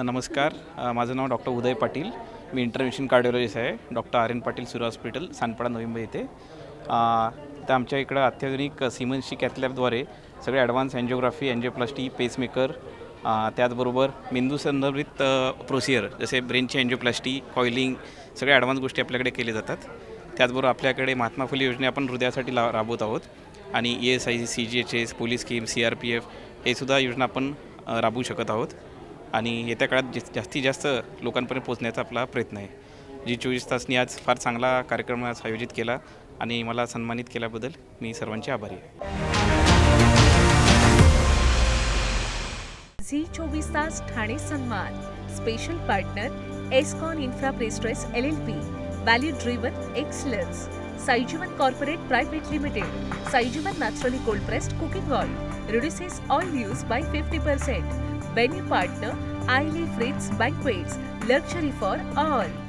नमस्कार. माझं नाव डॉक्टर उदय पाटील. मी intervention cardiologist आहे. डॉक्टर आर एन पाटील सुरू हॉस्पिटल, सानपाडा, नवी मुंबई येथे. तर आमच्या इकडं अत्याधुनिक सिमन्सची कॅथलॅबद्वारे सगळे ॲडव्हान्स एन्जिओग्राफी, एन्जिओप्लास्टी, पेसमेकर, त्याचबरोबर मेंदू संदर्भित प्रोसिजर जसे ब्रेनची एन्जिओप्लास्टी, कॉइलिंग, सगळ्या ॲडव्हान्स गोष्टी आपल्याकडे केल्या जातात. त्याचबरोबर आपल्याकडे महात्मा फुले योजने आपण हृदयासाठी राबवत आहोत आणि ESIC, CGHS, police scheme, CRPF हे सुद्धा योजना आपण राबवू शकत आहोत आणि येत्या काळात जास्तीत जास्त लोकांपर्यंत पोहोचण्याचा आपला प्रयत्न आहे. जी 24 तासनी आज फार चांगला कार्यक्रम आज आयोजित केला आणि मला सन्मानित केल्याबद्दल मी सर्वांचे आभारी आहे. झी 24 तास ठाणे सन्मान. Special partner Escon infra prestress LLP. Value driven excellence. Saijeevan corporate private limited. Saijeevan naturally cold pressed cooking oil reduces oil use by 50%. Venue partner Aile Fritz Banquets. Luxury for all.